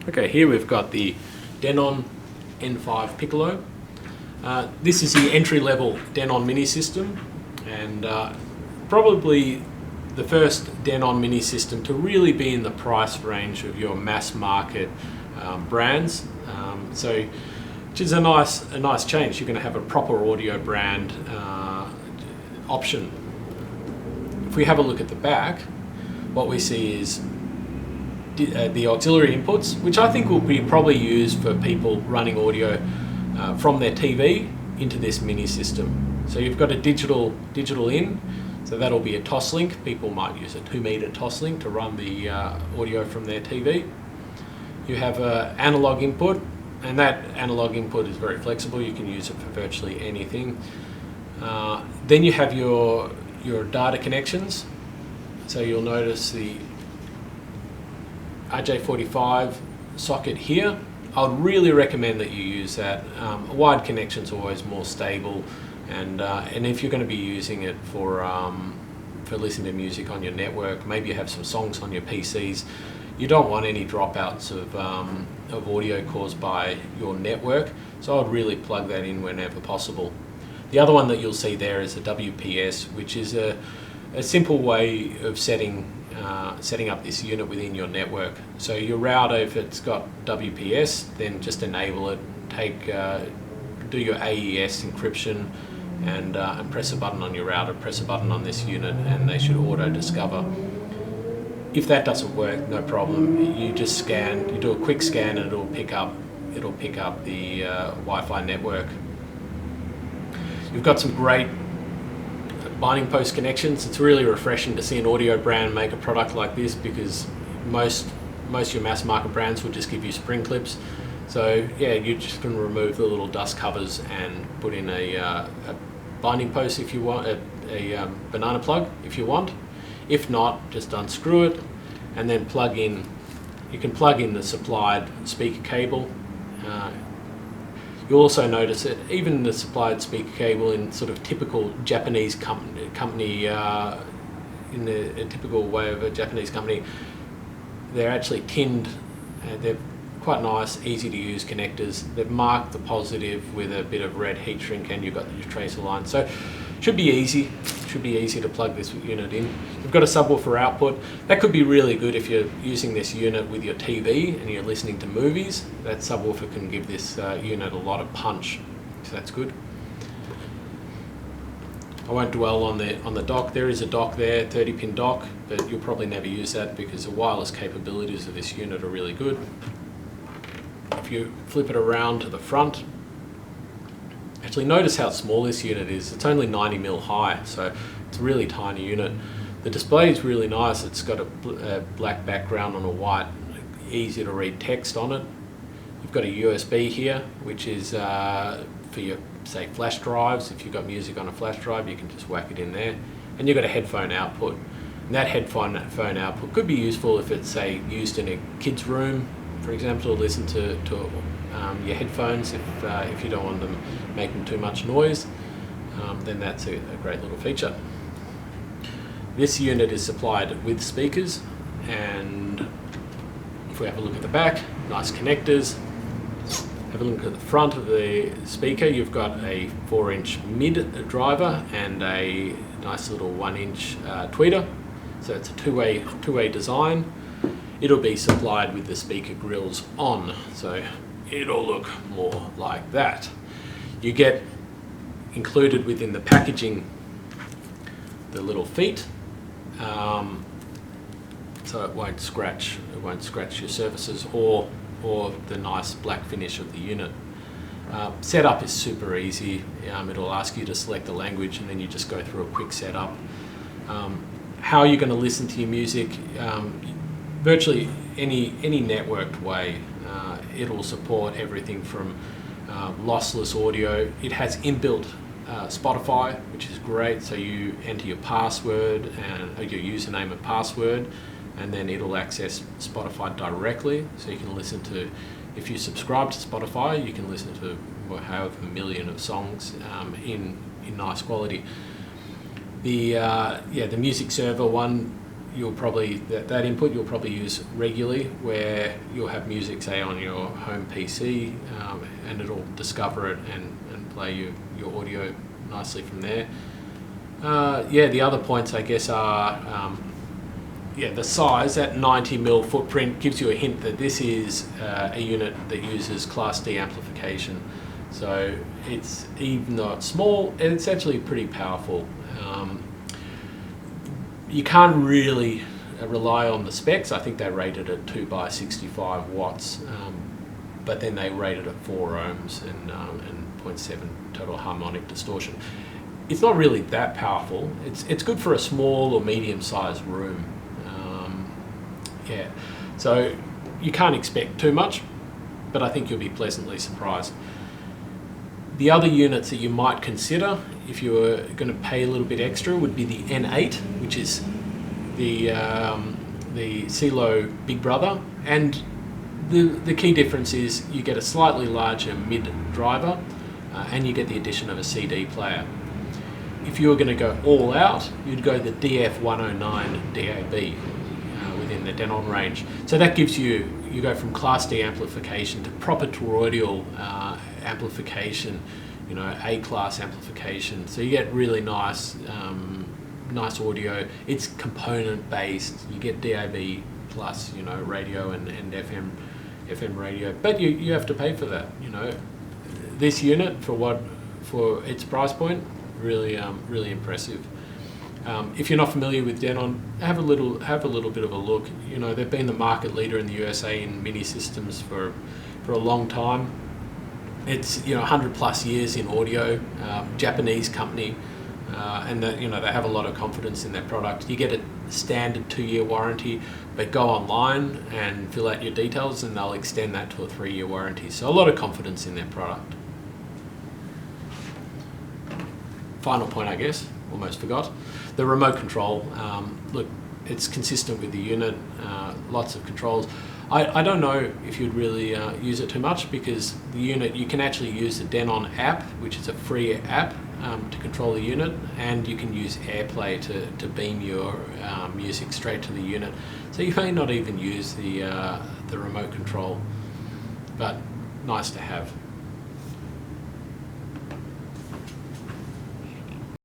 Okay, here we've got the Denon N5 Piccolo. This is the entry-level Denon mini system, and probably the first Denon mini system to really be in the price range of your mass market brands. Which is a nice change. You're going to have a proper audio brand option. If we have a look at the back, what we see is the auxiliary inputs, which I think will be probably used for people running audio from their TV into this mini system. So you've got a digital in, so that'll be a Toslink. People might use a 2-meter Toslink to run the audio from their TV. You have an analog input, and that analog input is very flexible. You can use it for virtually anything. Then you have your data connections. So you'll notice the RJ45 socket here. I would really recommend that you use that. A wired connection is always more stable, and if you're going to be using it for listening to music on your network, maybe you have some songs on your PCs, you don't want any dropouts of audio caused by your network, so I would really plug that in whenever possible. The other one that you'll see there is a WPS, which is a simple way of setting up this unit within your network. So your router, if it's got WPS, then just enable it, do your AES encryption, and press a button on your router, press a button on this unit, and they should auto discover. If that doesn't work, no problem. You just scan, you do a quick scan, and it'll pick up the Wi-Fi network. You've got some great binding post connections. It's really refreshing to see an audio brand make a product like this, because most of your mass market brands will just give you spring clips. So yeah, you just can remove the little dust covers and put in a binding post if you want, a banana plug if you want. If not, just unscrew it and then plug in. You can plug in the supplied speaker cable. You'll also notice that even the supplied speaker cable in sort of typical Japanese company in a typical way of a Japanese company, they're actually tinned. They're quite nice, easy to use connectors. They've marked the positive with a bit of red heat shrink, and you've got your tracer line. So should be easy to plug this unit in. You've got a subwoofer output. That could be really good if you're using this unit with your TV and you're listening to movies. That subwoofer can give this unit a lot of punch, so that's good. I won't dwell on the dock. There is a dock there, 30-pin dock, but you'll probably never use that because the wireless capabilities of this unit are really good. If you flip it around to the front, actually notice how small this unit is. It's only 90mm high, so it's a really tiny unit. The display is really nice. It's got a black background on a white, easy to read text on it. You've got a USB here, which is for your, say, flash drives. If you've got music on a flash drive, you can just whack it in there. And you've got a headphone output. And that headphone output could be useful if it's, say, used in a kid's room, for example, to listen to your headphones if you don't want them making too much noise. Then that's a great little feature. This unit is supplied with speakers, and if we have a look at the back, nice connectors. Have a look at the front of the speaker. You've got a 4-inch mid driver and a nice little 1-inch tweeter. So it's a two-way design. It'll be supplied with the speaker grills on, so it'll look more like that. You get included within the packaging the little feet, so it won't scratch your surfaces or the nice black finish of the unit. Setup is super easy. It'll ask you to select the language, and then you just go through a quick setup. How you're going to listen to your music, virtually any networked way. It'll support everything from lossless audio. It has inbuilt Spotify, which is great. So you enter your password and your username and password, and then it'll access Spotify directly. So you can listen to, if you subscribe to Spotify, you can listen to however million of songs in nice quality. The music server one you'll probably, that input you'll probably use regularly, where you'll have music, say, on your home PC, and it'll discover it and play your audio nicely from there. The other points, I guess, are the size. That 90mm footprint gives you a hint that this is a unit that uses Class D amplification. So it's, even though it's small, it's actually pretty powerful. You can't really rely on the specs. I think they rated at 2 by 65 watts, but then they rated at 4 ohms and 0.7 total harmonic distortion. It's not really that powerful. It's good for a small or medium-sized room. So you can't expect too much, but I think you'll be pleasantly surprised. The other units that you might consider, if you were going to pay a little bit extra, would be the N8, which is the CeeLo Big Brother, and the key difference is you get a slightly larger mid driver, and you get the addition of a CD player. If you were going to go all out, you'd go the DF109 DAB within the Denon range. So that gives you go from Class D amplification to proper toroidal amplification, A-class amplification. So you get really nice audio. It's component based. You get DAB plus, radio and FM radio, but you have to pay for that. This unit for its price point, really impressive. If you're not familiar with Denon, have a little bit of a look. They've been the market leader in the USA in mini systems for a long time. It's 100 plus years in audio, Japanese company, and that they have a lot of confidence in their product. You get a standard 2-year warranty, but go online and fill out your details and they'll extend that to a 3-year warranty. So a lot of confidence in their product. Final point, I guess, almost forgot. The remote control, look, it's consistent with the unit, lots of controls. I don't know if you'd really use it too much, because the unit, you can actually use the Denon app, which is a free app to control the unit, and you can use AirPlay to beam your music straight to the unit. So you may not even use the remote control, but nice to have.